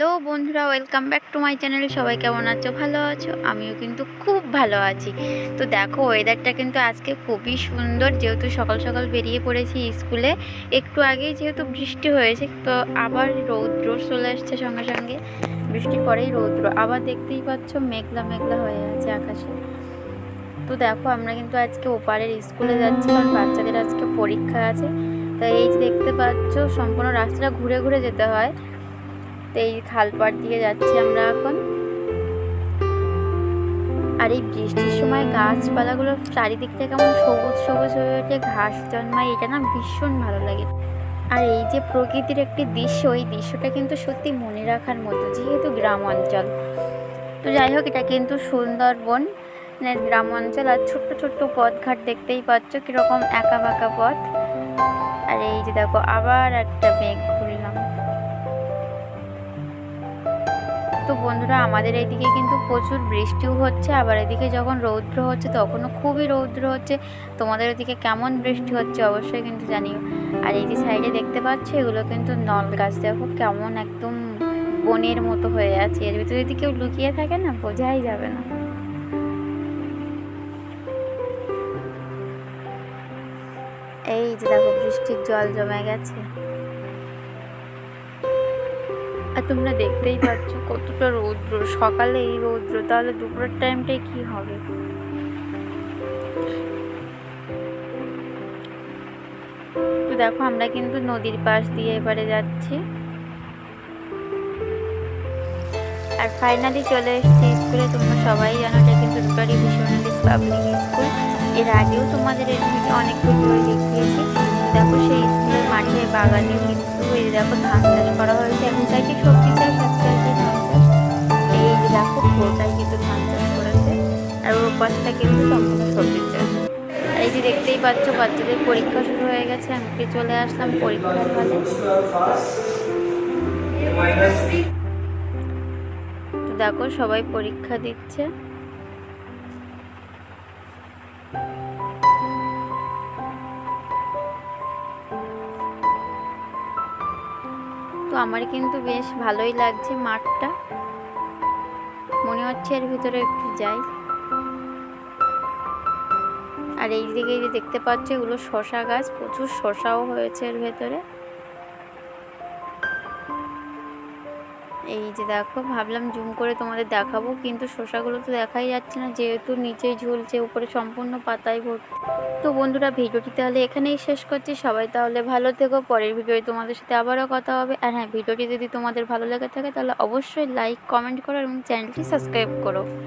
Hello বন্ধুরা, welcome back to my channel. সবাই কেমন আছো? ভালো আছো? আমিও কিন্তু খুব ভালো আছি। তো দেখো, ওয়েদারটা কিন্তু আজকে খুবই সুন্দর। যেহেতু সকাল সকাল বেরিয়ে পড়েছি স্কুলে, একটু আগেই যেহেতু বৃষ্টি হয়েছে, তো আবার রৌদ্র চলে আসছে সঙ্গে সঙ্গে। বৃষ্টির পরেই রৌদ্র, আবার দেখতেই পাচ্ছ মেঘলা মেঘলা হয়ে আছে আকাশে। তো দেখো, আমরা কিন্তু আজকে ওপারের স্কুলে যাচ্ছি, কারণ বাচ্চাদের আজকে পরীক্ষা আছে। তাই এই যে দেখতে পাচ্ছ, সম্পূর্ণ রাস্তাটা ঘুরে ঘুরে যেতে হয়। তো এই খালপাড় দিয়ে যাচ্ছি আমরা এখন। আর এই বৃষ্টির সময় গাছপালাগুলো চারিদিকটা কেমন সবুজ সবুজ হয়ে ওঠে, ঘাস জন্মায়, এটা না ভীষণ ভালো লাগে। আর এই যে প্রকৃতির একটি দৃশ্য, এই দৃশ্যটা কিন্তু সত্যি মনে রাখার মতো, যেহেতু গ্রাম অঞ্চল। তো যাই হোক, এটা কিন্তু সুন্দরবন গ্রাম অঞ্চল। আর ছোট্ট ছোট্ট পথঘাট দেখতেই পাচ্ছ, কিরকম একা বাঁকা পথ। আর এই যে দেখো, আবার একটা মেঘ ঘুরলাম। তো বন্ধুরা, আমাদের এইদিকে কিন্তু প্রচুর বৃষ্টিও হচ্ছে, আবার এদিকে যখন রৌদ্র হচ্ছে তখনও খুবই রৌদ্র হচ্ছে। তোমাদের ওদিকে কেমন বৃষ্টি হচ্ছে অবশ্যই কিন্তু জানিও। আর এই যে সাইডে দেখতে পাচ্ছ, এগুলো কিন্তু নল গাছ। দেখো কেমন একদম বনের মতো হয়ে আছে, এর ভিতরে যদি কেউ লুকিয়ে থাকে না, বোঝাই যাবে না। এই যে দেখো, বৃষ্টির জল জমে গেছে। আর তোমরা দেখতেই পাচ্ছ কতটা রৌদ্র। সকালে এই রৌদ্র, তাহলে দুপুরের টাইমটাই কি হবে। তো দেখো, আমরা কিন্তু নদীর পাশ দিয়ে এবারে যাচ্ছি। আর ফাইনালি চলে এসেছি স্কুলে। তোমরা সবাই জানো, এটা কিন্তু রূপালী ভিশনারিজ পাবলিক স্কুল। এর আগেও তোমাদের এর ভিডিও অনেক ভিডিও দেখিয়েছি। দেখো, সেই স্কুলের মাঠে বাগানে কিন্তু এই দেখো ধান চাষ করা হয়েছে। এক সাইডে সবজি চাষ, এক সাইডে ধান চাষ। এই যে দেখো, পুরোটাই কিন্তু ধান চাষ করেছে। আর ওর পাশটা কিন্তু সম্পূর্ণ সবজি চাষ। আর এই যে দেখতেই পাচ্ছ, বাচ্চাদের পরীক্ষা শুরু হয়ে গেছে। আমি চলে আসলাম পরীক্ষার হলে। তো দেখো, সবাই পরীক্ষা দিচ্ছে। তো আমার কিন্তু বেশ ভালোই লাগছে মাঠটা, মনে হচ্ছে এর ভিতরে একটু যাই। আর এই দিকে যে দেখতে পাচ্ছ, এগুলো শসা গাছ, প্রচুর শসাও হয়েছে এর ভেতরে। এই যে দেখো, ভাবলাম জুম করে তোমাদের দেখাবো, কিন্তু শসাগুলো তো দেখাই যাচ্ছে না, যেহেতু নিচে ঝুলছে, উপরে সম্পূর্ণ পাতায় ভর্তি। তো বন্ধুরা, ভিডিওটি তাহলে এখানেই শেষ করছি। সবাই তাহলে ভালো থেকো, পরের ভিডিওতে তোমাদের সাথে আবারও কথা হবে। আর হ্যাঁ, ভিডিওটি যদি তোমাদের ভালো লেগে থাকে তাহলে অবশ্যই লাইক কমেন্ট করো এবং চ্যানেলটি সাবস্ক্রাইব করো।